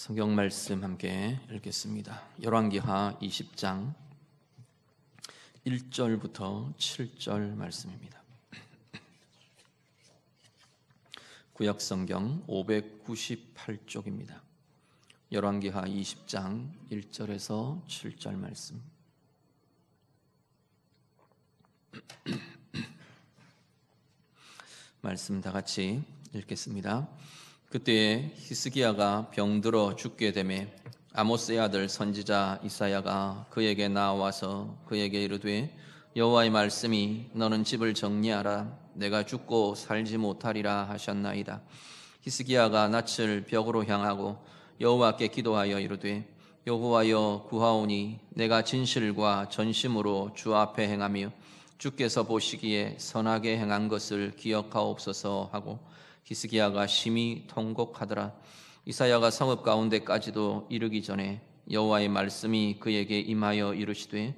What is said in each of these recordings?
성경 말씀 함께 읽겠습니다. 열왕기하 20장 1절부터 7절 말씀입니다. 구약 성경 598쪽입니다. 열왕기하 20장 1절에서 7절 말씀. 말씀 다 같이 읽겠습니다. 그때에 히스기야가 병들어 죽게 되매 아모스의 아들 선지자 이사야가 그에게 나와서 그에게 이르되 여호와의 말씀이 너는 집을 정리하라 내가 죽고 살지 못하리라 하셨나이다. 히스기야가 낯을 벽으로 향하고 여호와께 기도하여 이르되 여호와여 구하오니 내가 진실과 전심으로 주 앞에 행하며 주께서 보시기에 선하게 행한 것을 기억하옵소서 하고 히스기야가 심히 통곡하더라. 이사야가 성읍 가운데까지도 이르기 전에 여호와의 말씀이 그에게 임하여 이르시되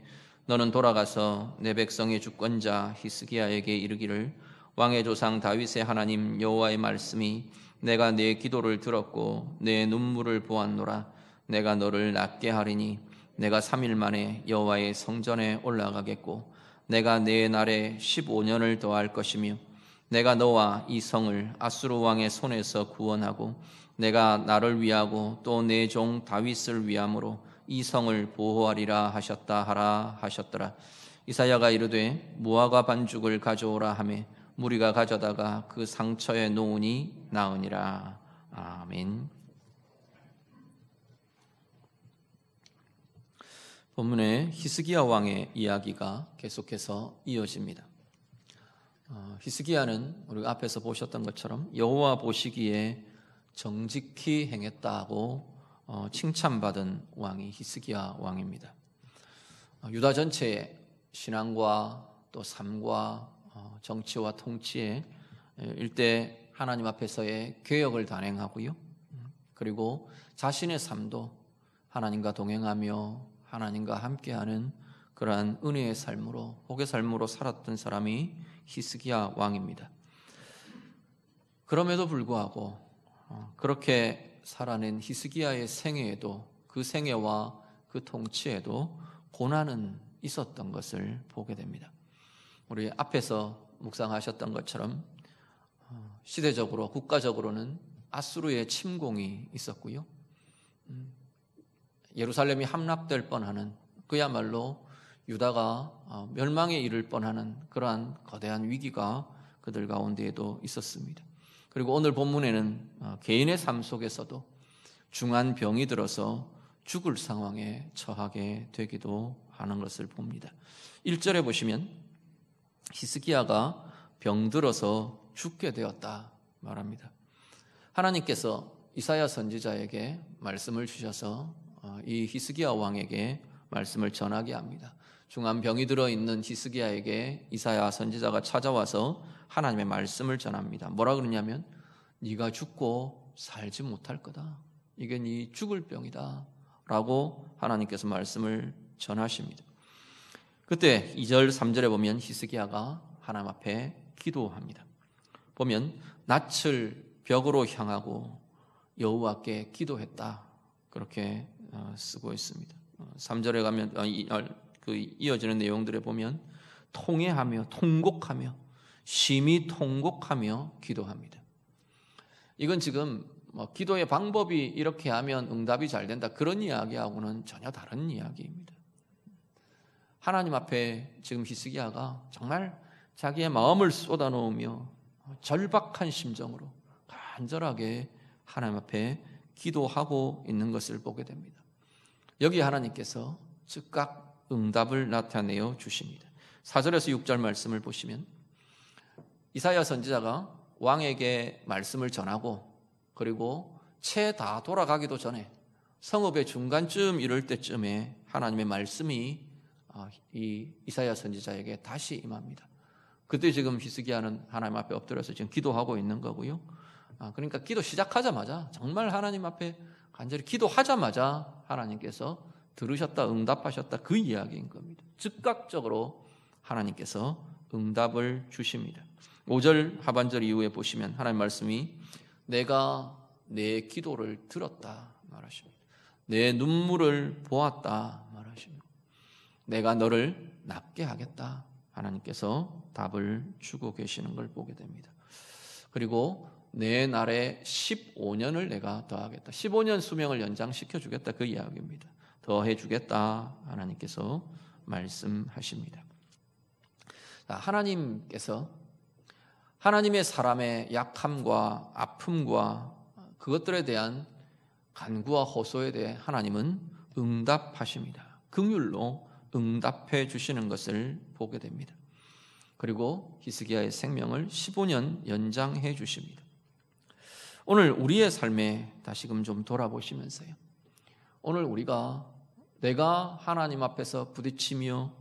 너는 돌아가서 내 백성의 주권자 히스기야에게 이르기를 왕의 조상 다윗의 하나님 여호와의 말씀이 내가 내 기도를 들었고 내 눈물을 보았노라. 내가 너를 낫게 하리니 내가 3일 만에 여호와의 성전에 올라가겠고 내가 내 날에 15년을 더할 것이며 내가 너와 이 성을 아수르 왕의 손에서 구원하고 내가 나를 위하고 또 내 종 다윗을 위함으로 이 성을 보호하리라 하셨다 하라 하셨더라. 이사야가 이르되 무화과 반죽을 가져오라 하매 무리가 가져다가 그 상처에 놓으니 나으니라. 아멘. 본문에 히스기야 왕의 이야기가 계속해서 이어집니다. 히스기야는 우리가 앞에서 보셨던 것처럼 여호와 보시기에 정직히 행했다고 칭찬받은 왕이 히스기야 왕입니다. 유다 전체의 신앙과 또 삶과 정치와 통치에 일대 하나님 앞에서의 개혁을 단행하고요. 그리고 자신의 삶도 하나님과 동행하며 하나님과 함께하는 그러한 은혜의 삶으로 복의 삶으로 살았던 사람이 히스기야 왕입니다. 그럼에도 불구하고 그렇게 살아낸 히스기야의 생애에도 그 생애와 그 통치에도 고난은 있었던 것을 보게 됩니다. 우리 앞에서 묵상하셨던 것처럼 시대적으로 국가적으로는 아수르의 침공이 있었고요. 예루살렘이 함락될 뻔하는 그야말로 유다가 멸망에 이를 뻔하는 그러한 거대한 위기가 그들 가운데에도 있었습니다. 그리고 오늘 본문에는 개인의 삶 속에서도 중한 병이 들어서 죽을 상황에 처하게 되기도 하는 것을 봅니다. 1절에 보시면 히스기야가 병들어서 죽게 되었다 말합니다. 하나님께서 이사야 선지자에게 말씀을 주셔서 이 히스기야 왕에게 말씀을 전하게 합니다. 중한 병이 들어있는 히스기야에게 이사야 선지자가 찾아와서 하나님의 말씀을 전합니다. 뭐라 그러냐면 네가 죽고 살지 못할 거다. 이게 네 죽을 병이다 라고 하나님께서 말씀을 전하십니다. 그때 2절 3절에 보면 히스기야가 하나님 앞에 기도합니다. 보면 낯을 벽으로 향하고 여호와께 기도했다 그렇게 쓰고 있습니다. 3절에 가면 그 이어지는 내용들에 보면 통회하며 통곡하며 심히 통곡하며 기도합니다. 이건 지금 기도의 방법이 이렇게 하면 응답이 잘 된다 그런 이야기하고는 전혀 다른 이야기입니다. 하나님 앞에 지금 히스기야가 정말 자기의 마음을 쏟아놓으며 절박한 심정으로 간절하게 하나님 앞에 기도하고 있는 것을 보게 됩니다. 여기 하나님께서 즉각 응답을 나타내어 주십니다. 4절에서 6절 말씀을 보시면 이사야 선지자가 왕에게 말씀을 전하고 그리고 채 다 돌아가기도 전에 성읍의 중간쯤 이럴 때쯤에 하나님의 말씀이 이 이사야 선지자에게 다시 임합니다. 그때 지금 히스기야는 하나님 앞에 엎드려서 지금 기도하고 있는 거고요. 그러니까 기도 시작하자마자 정말 하나님 앞에 간절히 기도하자마자 하나님께서 들으셨다 응답하셨다 그 이야기인 겁니다. 즉각적으로 하나님께서 응답을 주십니다. 5절 하반절 이후에 보시면 하나님 말씀이 내가 내 기도를 들었다 말하십니다. 내 눈물을 보았다 말하십니다. 내가 너를 낫게 하겠다. 하나님께서 답을 주고 계시는 걸 보게 됩니다. 그리고 내 날에 15년을 내가 더하겠다. 15년 수명을 연장시켜 주겠다. 그 이야기입니다. 더해 주겠다. 하나님께서 말씀하십니다. 하나님께서 하나님의 사람의 약함과 아픔과 그것들에 대한 간구와 호소에 대해 하나님은 응답하십니다. 긍휼로 응답해 주시는 것을 보게 됩니다. 그리고 히스기야의 생명을 15년 연장해 주십니다. 오늘 우리의 삶에 다시금 좀 돌아보시면서요. 오늘 우리가 내가 하나님 앞에서 부딪히며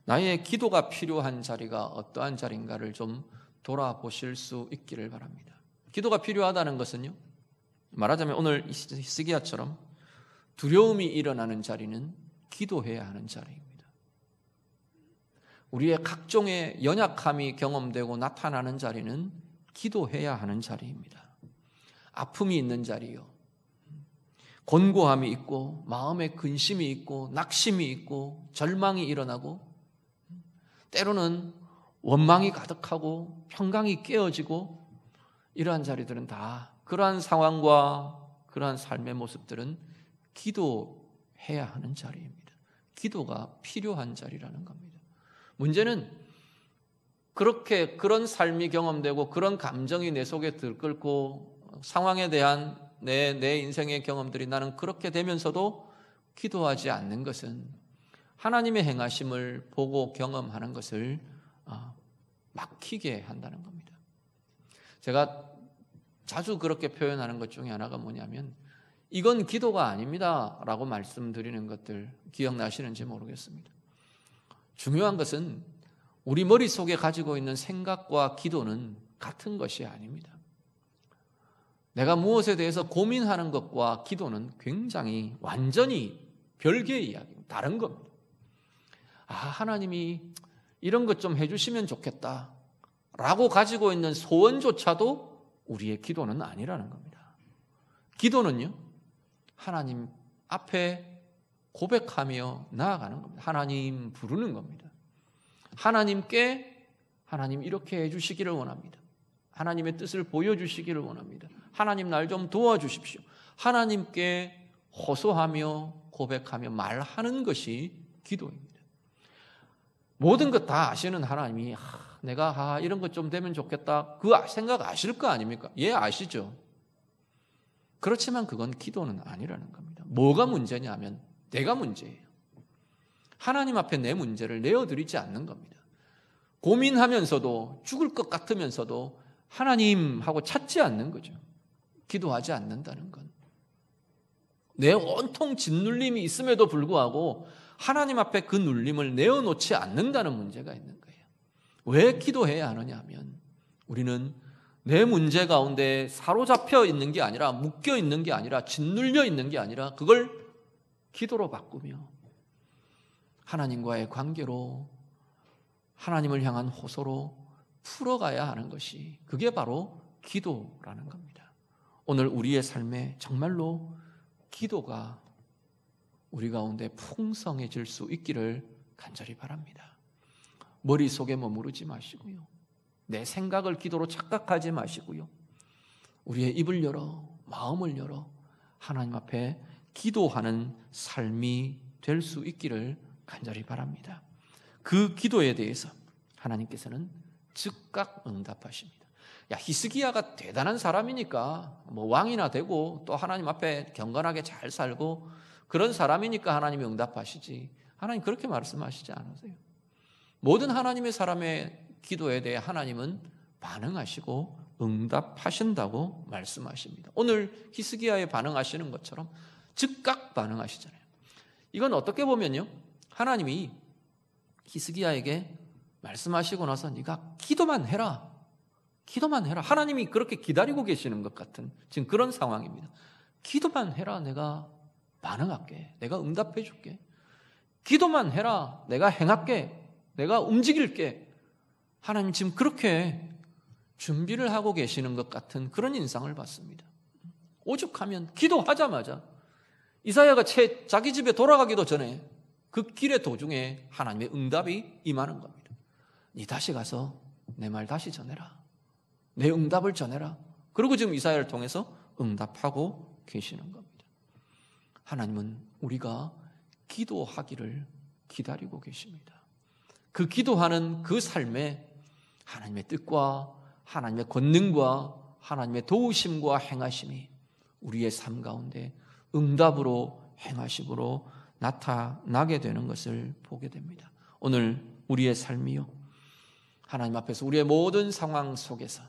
나의 기도가 필요한 자리가 어떠한 자리인가를 좀 돌아보실 수 있기를 바랍니다. 기도가 필요하다는 것은요, 말하자면 오늘 히스기야처럼 두려움이 일어나는 자리는 기도해야 하는 자리입니다. 우리의 각종의 연약함이 경험되고 나타나는 자리는 기도해야 하는 자리입니다. 아픔이 있는 자리요, 곤고함이 있고 마음에 근심이 있고 낙심이 있고 절망이 일어나고 때로는 원망이 가득하고 평강이 깨어지고 이러한 자리들은 다 그러한 상황과 그러한 삶의 모습들은 기도해야 하는 자리입니다. 기도가 필요한 자리라는 겁니다. 문제는 그렇게 그런 삶이 경험되고 그런 감정이 내 속에 들끓고 상황에 대한 내 인생의 경험들이 나는 그렇게 되면서도 기도하지 않는 것은 하나님의 행하심을 보고 경험하는 것을 막히게 한다는 겁니다. 제가 자주 그렇게 표현하는 것 중에 하나가 뭐냐면 이건 기도가 아닙니다 라고 말씀드리는 것들 기억나시는지 모르겠습니다. 중요한 것은 우리 머릿속에 가지고 있는 생각과 기도는 같은 것이 아닙니다. 내가 무엇에 대해서 고민하는 것과 기도는 굉장히 완전히 별개의 이야기입니다. 다른 겁니다. 하나님이 이런 것 좀 해주시면 좋겠다 라고 가지고 있는 소원조차도 우리의 기도는 아니라는 겁니다. 기도는요, 하나님 앞에 고백하며 나아가는 겁니다. 하나님 부르는 겁니다. 하나님께 하나님 이렇게 해주시기를 원합니다. 하나님의 뜻을 보여주시기를 원합니다. 하나님 날 좀 도와주십시오. 하나님께 호소하며 고백하며 말하는 것이 기도입니다. 모든 것 다 아시는 하나님이 내가 이런 것 좀 되면 좋겠다 그 생각 아실 거 아닙니까? 예, 아시죠. 그렇지만 그건 기도는 아니라는 겁니다. 뭐가 문제냐면 내가 문제예요. 하나님 앞에 내 문제를 내어드리지 않는 겁니다. 고민하면서도 죽을 것 같으면서도 하나님 하고 찾지 않는 거죠. 기도하지 않는다는 건 내 온통 짓눌림이 있음에도 불구하고 하나님 앞에 그 눌림을 내어놓지 않는다는 문제가 있는 거예요. 왜 기도해야 하느냐 하면 우리는 내 문제 가운데 사로잡혀 있는 게 아니라 묶여 있는 게 아니라 짓눌려 있는 게 아니라 그걸 기도로 바꾸며 하나님과의 관계로 하나님을 향한 호소로 풀어가야 하는 것이 그게 바로 기도라는 겁니다. 오늘 우리의 삶에 정말로 기도가 우리 가운데 풍성해질 수 있기를 간절히 바랍니다. 머릿속에 머무르지 마시고요. 내 생각을 기도로 착각하지 마시고요. 우리의 입을 열어 마음을 열어 하나님 앞에 기도하는 삶이 될 수 있기를 간절히 바랍니다. 그 기도에 대해서 하나님께서는 즉각 응답하십니다. 히스기야가 대단한 사람이니까 왕이나 되고 또 하나님 앞에 경건하게 잘 살고 그런 사람이니까 하나님이 응답하시지 하나님 그렇게 말씀하시지 않으세요. 모든 하나님의 사람의 기도에 대해 하나님은 반응하시고 응답하신다고 말씀하십니다. 오늘 히스기야에 반응하시는 것처럼 즉각 반응하시잖아요. 이건 어떻게 보면요, 하나님이 히스기야에게 말씀하시고 나서 네가 기도만 해라. 기도만 해라. 하나님이 그렇게 기다리고 계시는 것 같은 지금 그런 상황입니다. 기도만 해라. 내가 반응할게. 내가 응답해 줄게. 기도만 해라. 내가 행할게. 내가 움직일게. 하나님 지금 그렇게 준비를 하고 계시는 것 같은 그런 인상을 받습니다. 오죽하면 기도하자마자 이사야가 자기 집에 돌아가기도 전에 그 길의 도중에 하나님의 응답이 임하는 겁니다. 네 다시 가서 내 말 다시 전해라. 내 응답을 전해라. 그리고 지금 이사야를 통해서 응답하고 계시는 겁니다. 하나님은 우리가 기도하기를 기다리고 계십니다. 그 기도하는 그 삶에 하나님의 뜻과 하나님의 권능과 하나님의 도우심과 행하심이 우리의 삶 가운데 응답으로 행하심으로 나타나게 되는 것을 보게 됩니다. 오늘 우리의 삶이요, 하나님 앞에서 우리의 모든 상황 속에서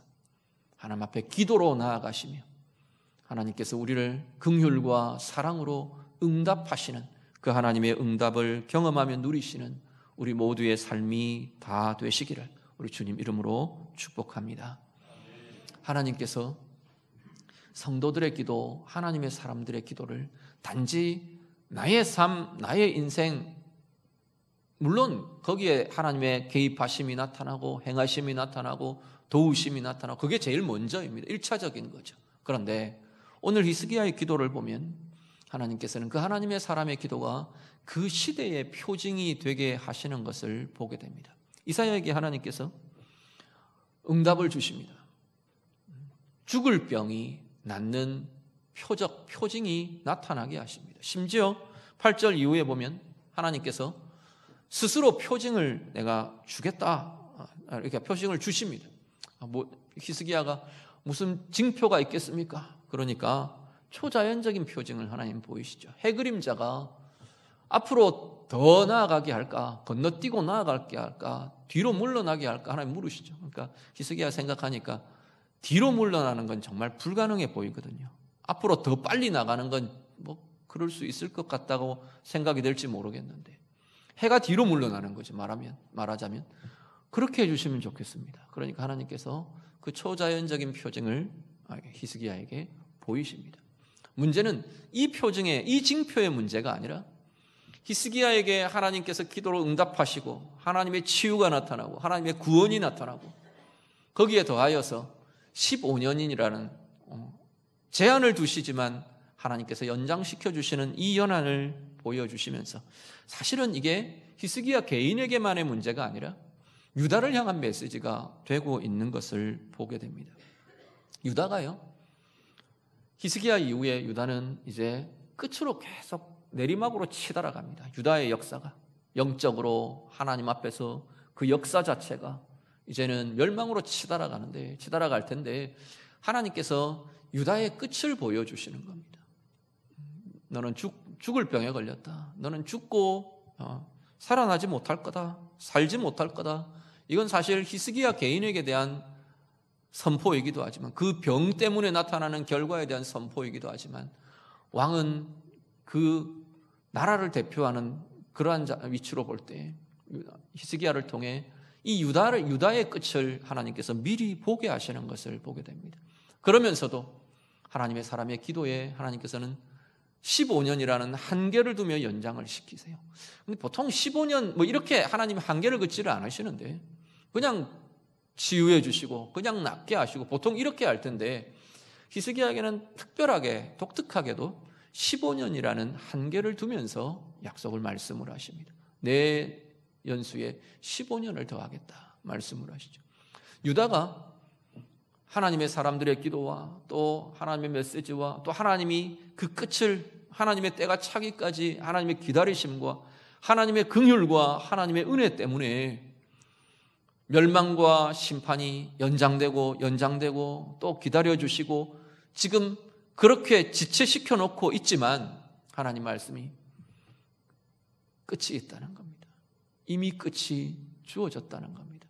하나님 앞에 기도로 나아가시며 하나님께서 우리를 긍휼과 사랑으로 응답하시는 그 하나님의 응답을 경험하며 누리시는 우리 모두의 삶이 다 되시기를 우리 주님 이름으로 축복합니다. 하나님께서 성도들의 기도, 하나님의 사람들의 기도를 단지 나의 삶, 나의 인생, 물론 거기에 하나님의 개입하심이 나타나고 행하심이 나타나고 도우심이 나타나고 그게 제일 먼저입니다. 1차적인 거죠. 그런데 오늘 히스기야의 기도를 보면 하나님께서는 그 하나님의 사람의 기도가 그 시대의 표징이 되게 하시는 것을 보게 됩니다. 이사야에게 하나님께서 응답을 주십니다. 죽을 병이 낫는 표징이 나타나게 하십니다. 심지어 8절 이후에 보면 하나님께서 스스로 표징을 내가 주겠다 이렇게 표징을 주십니다. 히스기야가 무슨 징표가 있겠습니까? 그러니까 초자연적인 표징을 하나님 보이시죠. 해그림자가 앞으로 더 나아가게 할까, 건너뛰고 나아가게 할까, 뒤로 물러나게 할까 하나님 물으시죠. 그러니까 히스기야 생각하니까 뒤로 물러나는 건 정말 불가능해 보이거든요. 앞으로 더 빨리 나가는 건 뭐 그럴 수 있을 것 같다고 생각이 될지 모르겠는데 해가 뒤로 물러나는 거죠. 말하자면 그렇게 해주시면 좋겠습니다. 그러니까 하나님께서 그 초자연적인 표징을 히스기야에게 보이십니다. 문제는 이 표징의, 이 징표의 문제가 아니라 히스기야에게 하나님께서 기도로 응답하시고 하나님의 치유가 나타나고 하나님의 구원이 나타나고 거기에 더하여서 15년이라는 제한을 두시지만 하나님께서 연장시켜 주시는 이 연한을 보여주시면서 사실은 이게 히스기야 개인에게만의 문제가 아니라 유다를 향한 메시지가 되고 있는 것을 보게 됩니다. 유다가요, 히스기야 이후에 유다는 이제 끝으로 계속 내리막으로 치달아갑니다. 유다의 역사가 영적으로 하나님 앞에서 그 역사 자체가 이제는 멸망으로 치달아갈 텐데 하나님께서 유다의 끝을 보여주시는 겁니다. 너는 죽을 병에 걸렸다. 너는 죽고 살아나지 못할 거다. 살지 못할 거다. 이건 사실 히스기야 개인에게 대한 선포이기도 하지만 그 병 때문에 나타나는 결과에 대한 선포이기도 하지만 왕은 그 나라를 대표하는 그러한 위치로 볼 때 히스기야를 통해 이 유다의 끝을 하나님께서 미리 보게 하시는 것을 보게 됩니다. 그러면서도 하나님의 사람의 기도에 하나님께서는 15년이라는 한계를 두며 연장을 시키세요. 근데 보통 15년 이렇게 하나님 한계를 긋지를 않으시는데 그냥 치유해 주시고 그냥 낫게 하시고 보통 이렇게 할 텐데 히스기야에게는 특별하게 독특하게도 15년이라는 한계를 두면서 약속을 말씀을 하십니다. 내 연수에 15년을 더하겠다 말씀을 하시죠. 유다가 하나님의 사람들의 기도와 또 하나님의 메시지와 또 하나님이 그 끝을 하나님의 때가 차기까지 하나님의 기다리심과 하나님의 긍휼과 하나님의 은혜 때문에 멸망과 심판이 연장되고 또 기다려주시고 지금 그렇게 지체시켜 놓고 있지만 하나님 말씀이 끝이 있다는 겁니다. 이미 끝이 주어졌다는 겁니다.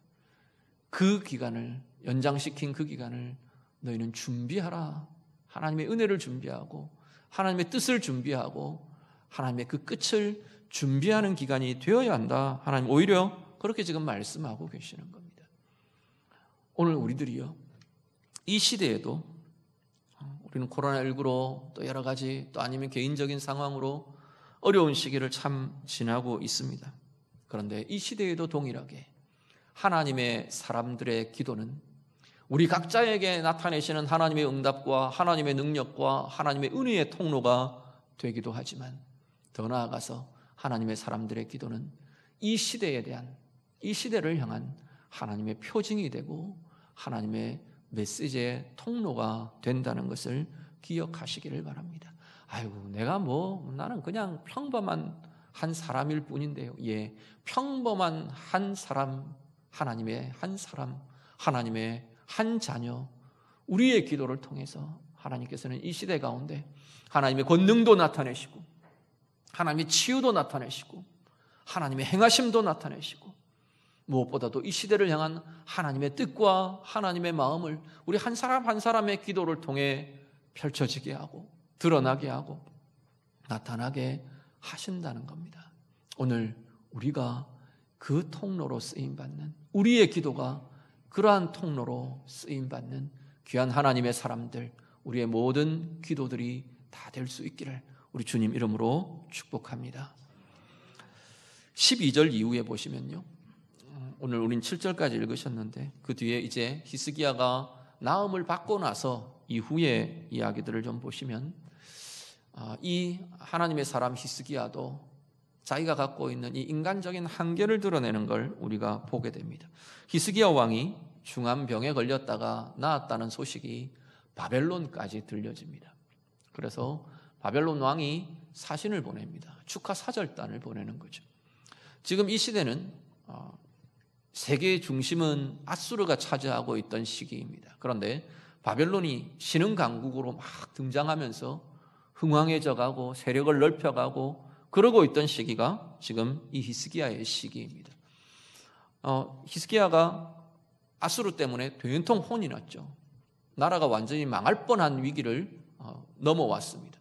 그 기간을 연장시킨 그 기간을 너희는 준비하라. 하나님의 은혜를 준비하고 하나님의 뜻을 준비하고 하나님의 그 끝을 준비하는 기간이 되어야 한다. 하나님 오히려 그렇게 지금 말씀하고 계시는 겁니다. 오늘 우리들이요, 이 시대에도 우리는 코로나19로 또 여러 가지 또 아니면 개인적인 상황으로 어려운 시기를 참 지나고 있습니다. 그런데 이 시대에도 동일하게 하나님의 사람들의 기도는 우리 각자에게 나타내시는 하나님의 응답과 하나님의 능력과 하나님의 은혜의 통로가 되기도 하지만 더 나아가서 하나님의 사람들의 기도는 이 시대에 대한, 이 시대를 향한 하나님의 표징이 되고 하나님의 메시지의 통로가 된다는 것을 기억하시기를 바랍니다. 아이고, 나는 그냥 평범한 한 사람일 뿐인데요. 예, 평범한 한 사람, 하나님의 한 사람, 하나님의 한 자녀, 우리의 기도를 통해서 하나님께서는 이 시대 가운데 하나님의 권능도 나타내시고 하나님의 치유도 나타내시고 하나님의 행하심도 나타내시고 무엇보다도 이 시대를 향한 하나님의 뜻과 하나님의 마음을 우리 한 사람 한 사람의 기도를 통해 펼쳐지게 하고 드러나게 하고 나타나게 하신다는 겁니다. 오늘 우리가 그 통로로 쓰임받는, 우리의 기도가 그러한 통로로 쓰임받는 귀한 하나님의 사람들, 우리의 모든 기도들이 다 될 수 있기를 우리 주님 이름으로 축복합니다. 12절 이후에 보시면요, 오늘 우린 7절까지 읽으셨는데 그 뒤에 이제 히스기야가 나음을 받고 나서 이후의 이야기들을 좀 보시면 이 하나님의 사람 히스기야도 자기가 갖고 있는 이 인간적인 한계를 드러내는 걸 우리가 보게 됩니다. 히스기야 왕이 중한 병에 걸렸다가 나았다는 소식이 바벨론까지 들려집니다. 그래서 바벨론 왕이 사신을 보냅니다. 축하 사절단을 보내는 거죠. 지금 이 시대는 세계의 중심은 아수르가 차지하고 있던 시기입니다. 그런데 바벨론이 신흥 강국으로 막 등장하면서 흥왕해져 가고 세력을 넓혀가고 그러고 있던 시기가 지금 이 히스기야의 시기입니다. 히스기야가 아수르 때문에 된통 혼이 났죠. 나라가 완전히 망할 뻔한 위기를 넘어왔습니다.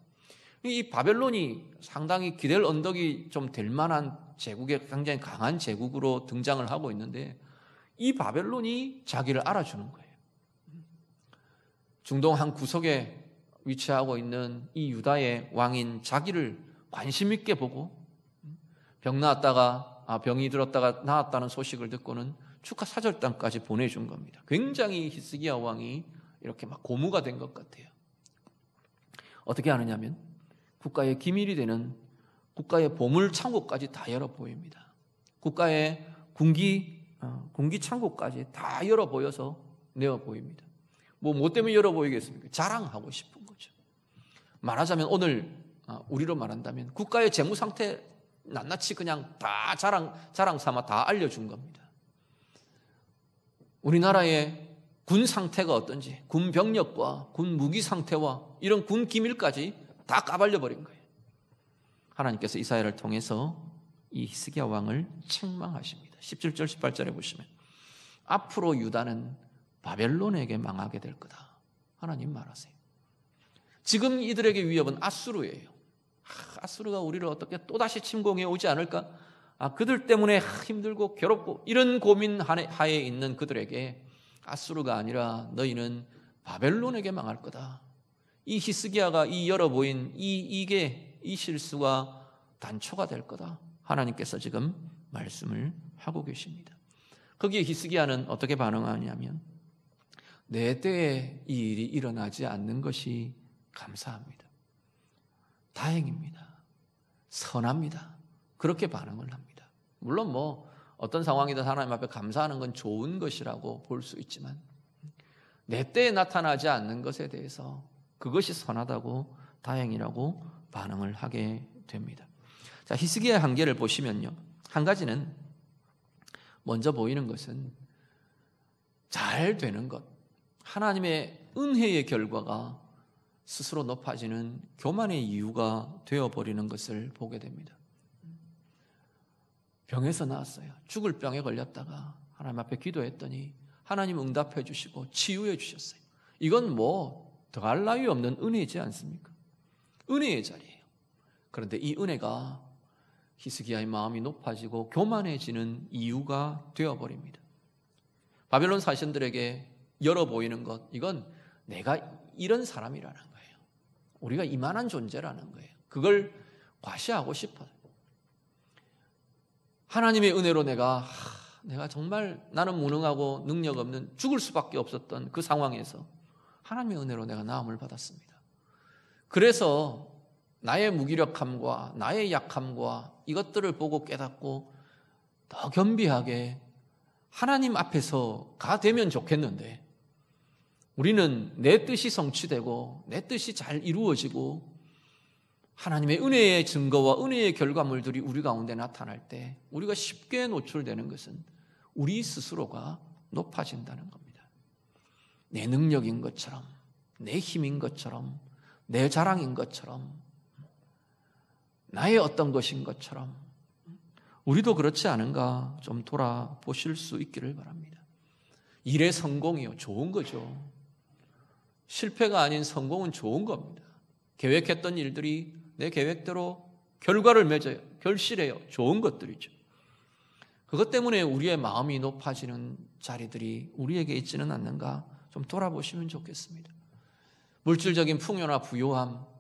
이 바벨론이 상당히 기댈 언덕이 좀 될 만한 제국의 굉장히 강한 제국으로 등장을 하고 있는데 이 바벨론이 자기를 알아주는 거예요. 중동 한 구석에 위치하고 있는 이 유다의 왕인 자기를 관심 있게 보고 병이 들었다가 나았다는 소식을 듣고는 축하 사절단까지 보내준 겁니다. 굉장히 히스기야 왕이 이렇게 막 고무가 된 것 같아요. 어떻게 하느냐면 국가의 기밀이 되는 국가의 보물 창고까지 다 열어 보입니다. 국가의 군기 창고까지 다 열어 보여서 내어 보입니다. 뭐 때문에 열어 보이겠습니까? 자랑하고 싶은 거죠. 말하자면 오늘 우리로 말한다면 국가의 재무 상태 낱낱이 그냥 다 자랑 삼아 다 알려준 겁니다. 우리나라의 군 상태가 어떤지, 군 병력과 군 무기 상태와 이런 군 기밀까지 다 까발려 버린 거예요. 하나님께서 이사야를 통해서 이 히스기야 왕을 책망하십니다. 17절 18절에 보시면 앞으로 유다는 바벨론에게 망하게 될 거다. 하나님 말하세요. 지금 이들에게 위협은 아수르예요. 아수르가 우리를 어떻게 또다시 침공해 오지 않을까? 그들 때문에 힘들고 괴롭고 이런 고민 하에 있는 그들에게 아수르가 아니라 너희는 바벨론에게 망할 거다. 이 히스기야가 이 열어 보인 이 실수가 단초가 될 거다. 하나님께서 지금 말씀을 하고 계십니다. 거기에 히스기야는 어떻게 반응하냐면 내 때에 이 일이 일어나지 않는 것이 감사합니다. 다행입니다. 선합니다. 그렇게 반응을 합니다. 물론 어떤 상황이든 하나님 앞에 감사하는 건 좋은 것이라고 볼 수 있지만 내 때에 나타나지 않는 것에 대해서 그것이 선하다고 다행이라고 반응을 하게 됩니다. 자, 히스기야의 한계를 보시면요, 한 가지는 먼저 보이는 것은 잘 되는 것, 하나님의 은혜의 결과가 스스로 높아지는 교만의 이유가 되어버리는 것을 보게 됩니다. 병에서 나았어요. 죽을 병에 걸렸다가 하나님 앞에 기도했더니 하나님 응답해 주시고 치유해 주셨어요. 이건 더할 나위 없는 은혜이지 않습니까? 은혜의 자리예요. 그런데 이 은혜가 히스기야의 마음이 높아지고 교만해지는 이유가 되어버립니다. 바벨론 사신들에게 열어 보이는 것, 이건 내가 이런 사람이라는 거예요. 우리가 이만한 존재라는 거예요. 그걸 과시하고 싶어요. 하나님의 은혜로 내가 정말 나는 무능하고 능력 없는 죽을 수밖에 없었던 그 상황에서 하나님의 은혜로 내가 나음을 받았습니다. 그래서 나의 무기력함과 나의 약함과 이것들을 보고 깨닫고 더 겸비하게 하나님 앞에서가 되면 좋겠는데, 우리는 내 뜻이 성취되고 내 뜻이 잘 이루어지고 하나님의 은혜의 증거와 은혜의 결과물들이 우리 가운데 나타날 때 우리가 쉽게 노출되는 것은 우리 스스로가 높아진다는 겁니다. 내 능력인 것처럼, 내 힘인 것처럼, 내 자랑인 것처럼, 나의 어떤 것인 것처럼 우리도 그렇지 않은가 좀 돌아보실 수 있기를 바랍니다. 일의 성공이요, 좋은 거죠. 실패가 아닌 성공은 좋은 겁니다. 계획했던 일들이 내 계획대로 결과를 맺어요, 결실해요, 좋은 것들이죠. 그것 때문에 우리의 마음이 높아지는 자리들이 우리에게 있지는 않는가 좀 돌아보시면 좋겠습니다. 물질적인 풍요나 부요함,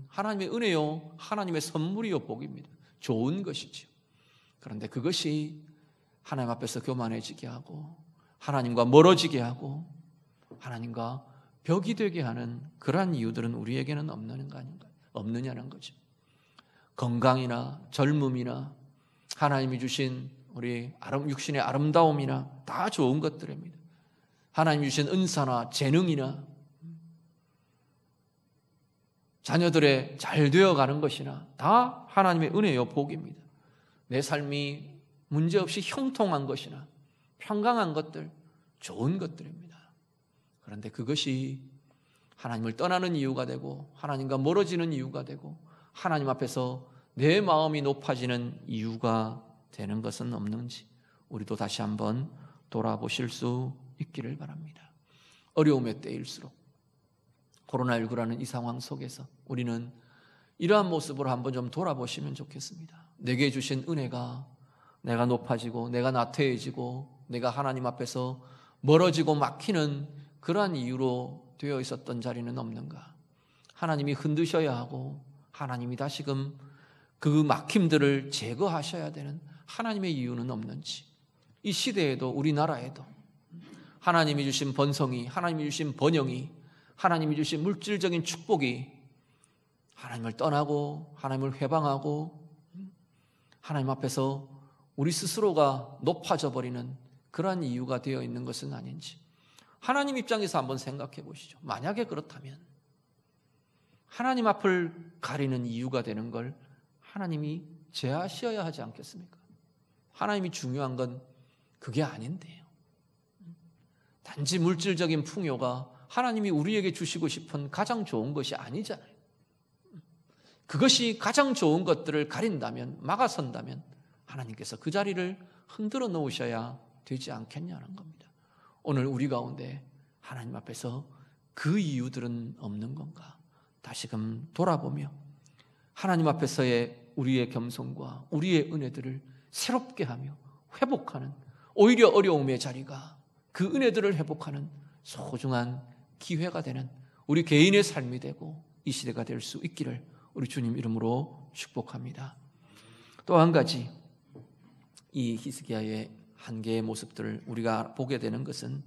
하나님의 은혜요, 하나님의 선물이요, 복입니다. 좋은 것이죠. 그런데 그것이 하나님 앞에서 교만해지게 하고 하나님과 멀어지게 하고 하나님과 벽이 되게 하는 그러한 이유들은 우리에게는 없느냐는 거죠. 건강이나 젊음이나 하나님이 주신 우리 육신의 아름다움이나 다 좋은 것들입니다. 하나님이 주신 은사나 재능이나 자녀들의 잘 되어가는 것이나 다 하나님의 은혜요, 복입니다. 내 삶이 문제없이 형통한 것이나 평강한 것들, 좋은 것들입니다. 그런데 그것이 하나님을 떠나는 이유가 되고 하나님과 멀어지는 이유가 되고 하나님 앞에서 내 마음이 높아지는 이유가 되는 것은 없는지 우리도 다시 한번 돌아보실 수 있기를 바랍니다. 어려움의 때일수록 코로나19라는 이 상황 속에서 우리는 이러한 모습으로 한번 좀 돌아보시면 좋겠습니다. 내게 주신 은혜가 내가 높아지고 내가 나태해지고 내가 하나님 앞에서 멀어지고 막히는 그러한 이유로 되어 있었던 자리는 없는가? 하나님이 흔드셔야 하고 하나님이 다시금 그 막힘들을 제거하셔야 되는 하나님의 이유는 없는지, 이 시대에도 우리나라에도 하나님이 주신 번성이, 하나님이 주신 번영이, 하나님이 주신 물질적인 축복이 하나님을 떠나고 하나님을 회방하고 하나님 앞에서 우리 스스로가 높아져 버리는 그러한 이유가 되어 있는 것은 아닌지 하나님 입장에서 한번 생각해 보시죠. 만약에 그렇다면 하나님 앞을 가리는 이유가 되는 걸 하나님이 제하셔야 하지 않겠습니까? 하나님이 중요한 건 그게 아닌데요. 단지 물질적인 풍요가 하나님이 우리에게 주시고 싶은 가장 좋은 것이 아니잖아요. 그것이 가장 좋은 것들을 가린다면, 막아선다면 하나님께서 그 자리를 흔들어 놓으셔야 되지 않겠냐는 겁니다. 오늘 우리 가운데 하나님 앞에서 그 이유들은 없는 건가? 다시금 돌아보며 하나님 앞에서의 우리의 겸손과 우리의 은혜들을 새롭게 하며 회복하는, 오히려 어려움의 자리가 그 은혜들을 회복하는 소중한 기회가 되는 우리 개인의 삶이 되고 이 시대가 될 수 있기를 우리 주님 이름으로 축복합니다. 또 한 가지, 이 히스기야의 한계의 모습들을 우리가 보게 되는 것은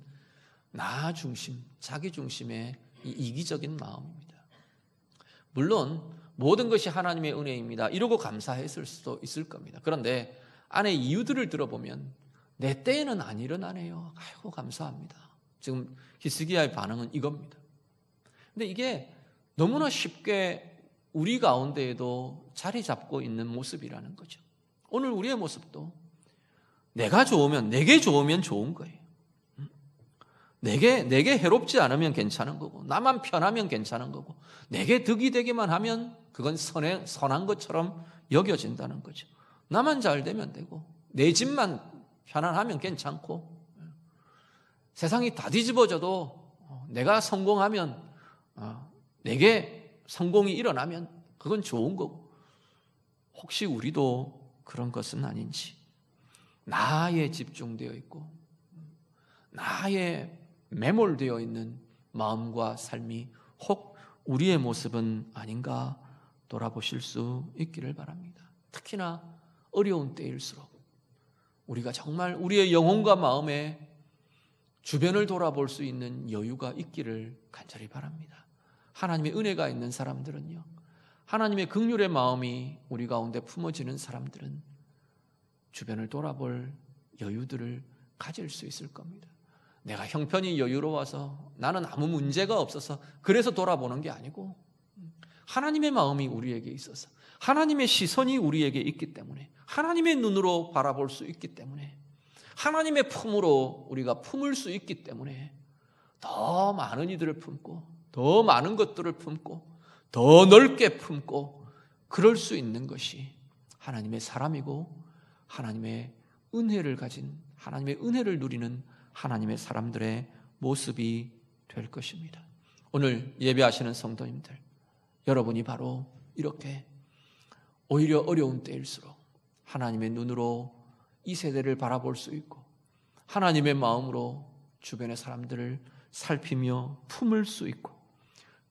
나 중심, 자기 중심의 이 이기적인 마음입니다. 물론 모든 것이 하나님의 은혜입니다, 이러고 감사했을 수도 있을 겁니다. 그런데 안에 이유들을 들어보면 내 때에는 안 일어나네요. 아이고 감사합니다. 지금 히스기야의 반응은 이겁니다. 근데 이게 너무나 쉽게 우리 가운데에도 자리 잡고 있는 모습이라는 거죠. 오늘 우리의 모습도 내가 좋으면, 내게 좋으면 좋은 거예요. 내게 해롭지 않으면 괜찮은 거고, 나만 편하면 괜찮은 거고, 내게 득이 되기만 하면 그건 선한 것처럼 여겨진다는 거죠. 나만 잘 되면 되고, 내 집만 편안하면 괜찮고, 세상이 다 뒤집어져도 내가 성공하면, 내게 성공이 일어나면 그건 좋은 거고, 혹시 우리도 그런 것은 아닌지, 나에 집중되어 있고 나에 매몰되어 있는 마음과 삶이 혹 우리의 모습은 아닌가 돌아보실 수 있기를 바랍니다. 특히나 어려운 때일수록 우리가 정말 우리의 영혼과 마음에 주변을 돌아볼 수 있는 여유가 있기를 간절히 바랍니다. 하나님의 은혜가 있는 사람들은요, 하나님의 긍휼의 마음이 우리 가운데 품어지는 사람들은 주변을 돌아볼 여유들을 가질 수 있을 겁니다. 내가 형편이 여유로워서 나는 아무 문제가 없어서 그래서 돌아보는 게 아니고 하나님의 마음이 우리에게 있어서 하나님의 시선이 우리에게 있기 때문에 하나님의 눈으로 바라볼 수 있기 때문에 하나님의 품으로 우리가 품을 수 있기 때문에 더 많은 이들을 품고 더 많은 것들을 품고 더 넓게 품고 그럴 수 있는 것이 하나님의 사람이고 하나님의 은혜를 가진 하나님의 은혜를 누리는 하나님의 사람들의 모습이 될 것입니다. 오늘 예배하시는 성도님들, 여러분이 바로 이렇게 오히려 어려운 때일수록 하나님의 눈으로 이 세대를 바라볼 수 있고 하나님의 마음으로 주변의 사람들을 살피며 품을 수 있고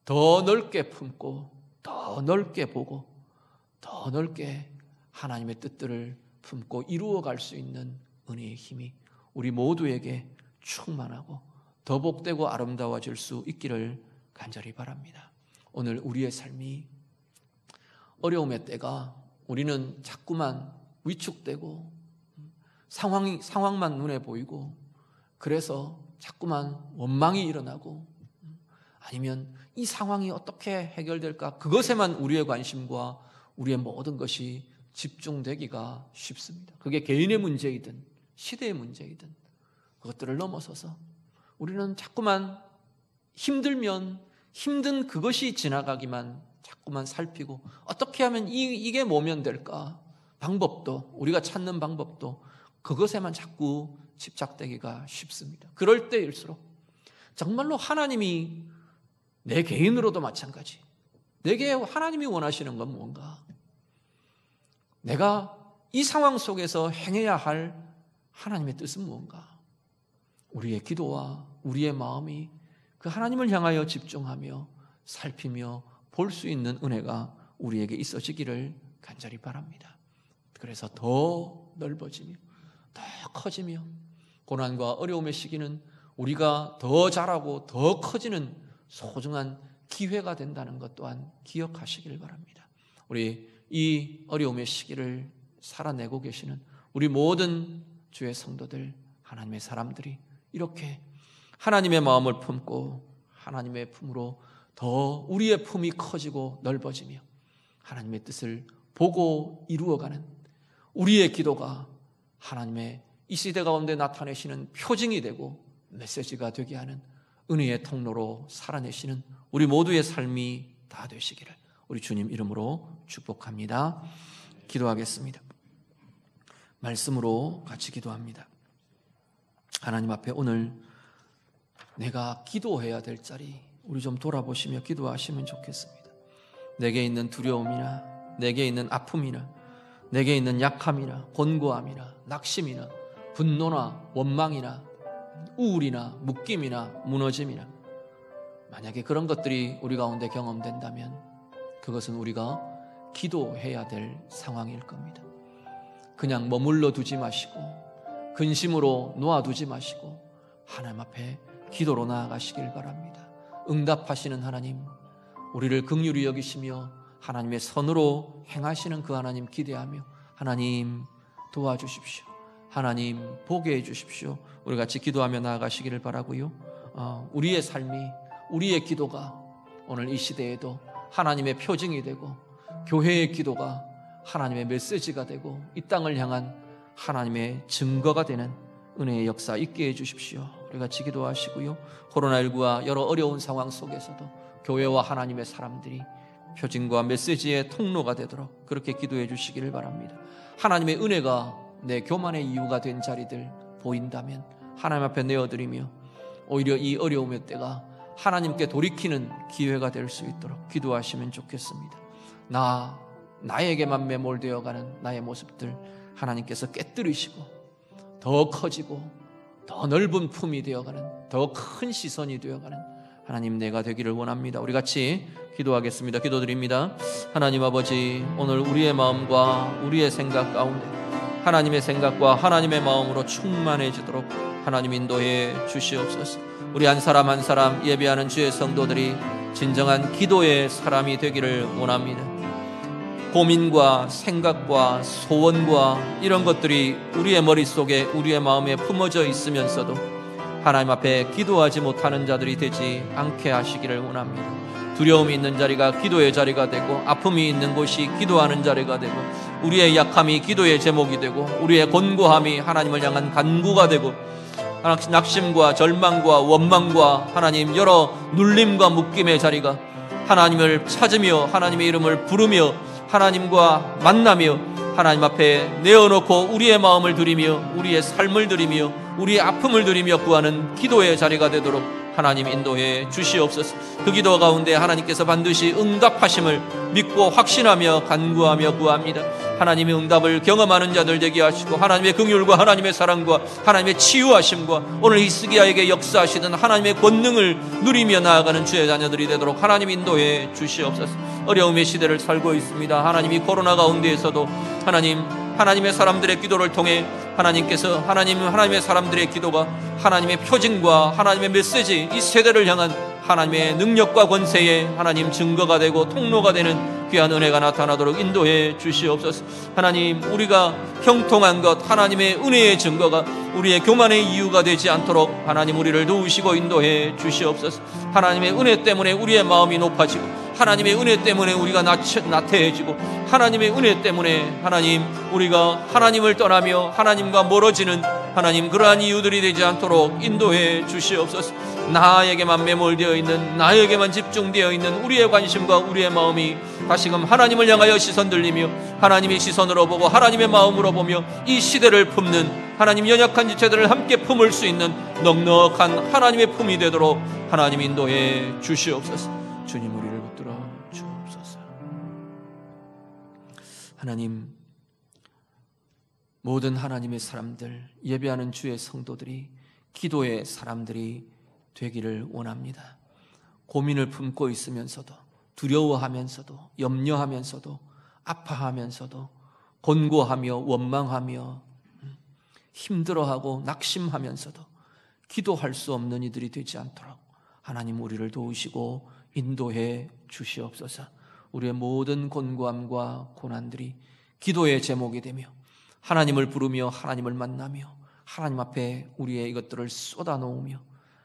더 넓게 품고 더 넓게 보고 더 넓게 하나님의 뜻들을 품고 이루어갈 수 있는 은혜의 힘이 우리 모두에게 충만하고 더 복되고 아름다워질 수 있기를 간절히 바랍니다. 오늘 우리의 삶이 어려움의 때가 우리는 자꾸만 위축되고 상황만 눈에 보이고 그래서 자꾸만 원망이 일어나고 아니면 이 상황이 어떻게 해결될까 그것에만 우리의 관심과 우리의 모든 것이 집중되기가 쉽습니다. 그게 개인의 문제이든 시대의 문제이든 그것들을 넘어서서 우리는 자꾸만 힘들면 힘든 그것이 지나가기만 자꾸만 살피고 어떻게 하면 이게 뭐면 될까 방법도 우리가 찾는 방법도 그것에만 자꾸 집착되기가 쉽습니다. 그럴 때일수록 정말로 하나님이 내 개인으로도 마찬가지 내게 하나님이 원하시는 건 뭔가 내가 이 상황 속에서 행해야 할 하나님의 뜻은 뭔가 우리의 기도와 우리의 마음이 그 하나님을 향하여 집중하며 살피며 볼 수 있는 은혜가 우리에게 있어지기를 간절히 바랍니다. 그래서 더 넓어지며 더 커지며 고난과 어려움의 시기는 우리가 더 자라고 더 커지는 소중한 기회가 된다는 것 또한 기억하시길 바랍니다. 우리 이 어려움의 시기를 살아내고 계시는 우리 모든 주의 성도들 하나님의 사람들이 이렇게 하나님의 마음을 품고 하나님의 품으로 더 우리의 품이 커지고 넓어지며 하나님의 뜻을 보고 이루어가는 우리의 기도가 하나님의 이 시대 가운데 나타내시는 표징이 되고 메시지가 되게 하는 은혜의 통로로 살아내시는 우리 모두의 삶이 다 되시기를 우리 주님 이름으로 축복합니다. 기도하겠습니다. 말씀으로 같이 기도합니다. 하나님 앞에 오늘 내가 기도해야 될 자리 우리 좀 돌아보시며 기도하시면 좋겠습니다. 내게 있는 두려움이나 내게 있는 아픔이나 내게 있는 약함이나 곤고함이나 낙심이나 분노나 원망이나 우울이나 묶임이나 무너짐이나 만약에 그런 것들이 우리 가운데 경험된다면 그것은 우리가 기도해야 될 상황일 겁니다. 그냥 머물러 두지 마시고 근심으로 놓아두지 마시고 하나님 앞에 기도로 나아가시길 바랍니다. 응답하시는 하나님, 우리를 긍휼히 여기시며 하나님의 선으로 행하시는 그 하나님 기대하며 하나님 도와주십시오. 하나님 보게 해주십시오. 우리 같이 기도하며 나아가시기를 바라고요. 우리의 삶이 우리의 기도가 오늘 이 시대에도 하나님의 표징이 되고 교회의 기도가 하나님의 메시지가 되고 이 땅을 향한 하나님의 증거가 되는 은혜의 역사 있게 해주십시오. 우리 같이 기도하시고요. 코로나19와 여러 어려운 상황 속에서도 교회와 하나님의 사람들이 표징과 메시지의 통로가 되도록 그렇게 기도해 주시기를 바랍니다. 하나님의 은혜가 내 교만의 이유가 된 자리들 보인다면 하나님 앞에 내어드리며 오히려 이 어려움의 때가 하나님께 돌이키는 기회가 될 수 있도록 기도하시면 좋겠습니다. 나에게만 매몰되어가는 나의 모습들 하나님께서 깨뜨리시고 더 커지고 더 넓은 품이 되어가는 더 큰 시선이 되어가는 하나님 내가 되기를 원합니다. 우리 같이 기도하겠습니다. 기도드립니다. 하나님 아버지, 오늘 우리의 마음과 우리의 생각 가운데 하나님의 생각과 하나님의 마음으로 충만해지도록 하나님 인도해 주시옵소서. 우리 한 사람 한 사람 예배하는 주의 성도들이 진정한 기도의 사람이 되기를 원합니다. 고민과 생각과 소원과 이런 것들이 우리의 머릿속에 우리의 마음에 품어져 있으면서도 하나님 앞에 기도하지 못하는 자들이 되지 않게 하시기를 원합니다. 두려움이 있는 자리가 기도의 자리가 되고, 아픔이 있는 곳이 기도하는 자리가 되고, 우리의 약함이 기도의 제목이 되고, 우리의 곤고함이 하나님을 향한 간구가 되고, 낙심과 절망과 원망과 하나님 여러 눌림과 묶임의 자리가 하나님을 찾으며 하나님의 이름을 부르며 하나님과 만나며 하나님 앞에 내어놓고 우리의 마음을 드리며 우리의 삶을 드리며 우리의 아픔을 드리며 구하는 기도의 자리가 되도록 하나님 인도해 주시옵소서. 그 기도 가운데 하나님께서 반드시 응답하심을 믿고 확신하며 간구하며 구합니다. 하나님의 응답을 경험하는 자들 되게 하시고, 하나님의 긍휼과 하나님의 사랑과 하나님의 치유하심과 오늘 히스기야에게 역사하시던 하나님의 권능을 누리며 나아가는 주의 자녀들이 되도록 하나님 인도해 주시옵소서. 어려움의 시대를 살고 있습니다. 하나님이 코로나 가운데에서도 하나님의 사람들의 기도를 통해 하나님께서 하나님의 사람들의 기도가 하나님의 표징과 하나님의 메시지, 이 세대를 향한 하나님의 능력과 권세의 하나님 증거가 되고 통로가 되는 귀한 은혜가 나타나도록 인도해 주시옵소서. 하나님, 우리가 형통한 것, 하나님의 은혜의 증거가 우리의 교만의 이유가 되지 않도록 하나님 우리를 도우시고 인도해 주시옵소서. 하나님의 은혜 때문에 우리의 마음이 높아지고, 하나님의 은혜 때문에 우리가 나태해지고, 하나님의 은혜 때문에 하나님 우리가 하나님을 떠나며 하나님과 멀어지는 하나님 그러한 이유들이 되지 않도록 인도해 주시옵소서. 나에게만 매몰되어 있는, 나에게만 집중되어 있는 우리의 관심과 우리의 마음이 다시금 하나님을 향하여 시선 들리며 하나님의 시선으로 보고 하나님의 마음으로 보며 이 시대를 품는 하나님 연약한 지체들을 함께 품을 수 있는 넉넉한 하나님의 품이 되도록 하나님 인도해 주시옵소서. 주님, 우리를 붙들어 주옵소서. 하나님, 모든 하나님의 사람들, 예배하는 주의 성도들이 기도의 사람들이 되기를 원합니다. 고민을 품고 있으면서도, 두려워하면서도, 염려하면서도, 아파하면서도, 곤고하며 원망하며 힘들어하고 낙심하면서도 기도할 수 없는 이들이 되지 않도록 하나님 우리를 도우시고 인도해 주시옵소서. 우리의 모든 곤고함과 고난들이 기도의 제목이 되며 하나님을 부르며 하나님을 만나며 하나님 앞에 우리의 이것들을 쏟아놓으며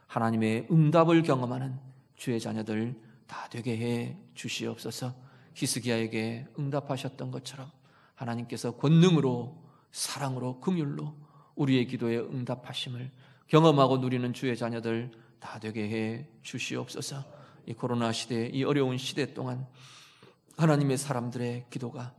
하나님의 응답을 경험하는 주의 자녀들 다 되게 해 주시옵소서. 히스기야에게 응답하셨던 것처럼 하나님께서 권능으로, 사랑으로, 긍휼로 우리의 기도에 응답하심을 경험하고 누리는 주의 자녀들 다 되게 해 주시옵소서. 이 코로나 시대, 이 어려운 시대 동안 하나님의 사람들의 기도가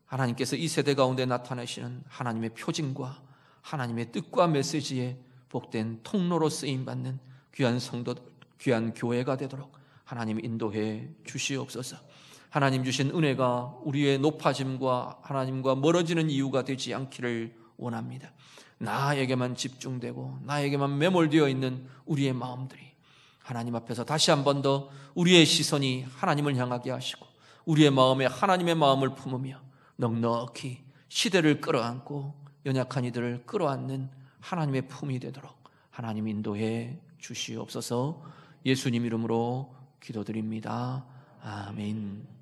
하나님께서 이 세대 가운데 나타내시는 하나님의 표징과 하나님의 뜻과 메시지에 복된 통로로 쓰임받는 귀한 성도, 귀한 교회가 되도록 하나님 인도해 주시옵소서. 하나님 주신 은혜가 우리의 높아짐과 하나님과 멀어지는 이유가 되지 않기를 원합니다. 나에게만 집중되고 나에게만 매몰되어 있는 우리의 마음들이 하나님 앞에서 다시 한 번 더 우리의 시선이 하나님을 향하게 하시고 우리의 마음에 하나님의 마음을 품으며 넉넉히 시대를 끌어안고 연약한 이들을 끌어안는 하나님의 품이 되도록 하나님 인도해 주시옵소서. 예수님 이름으로 기도드립니다. 아멘.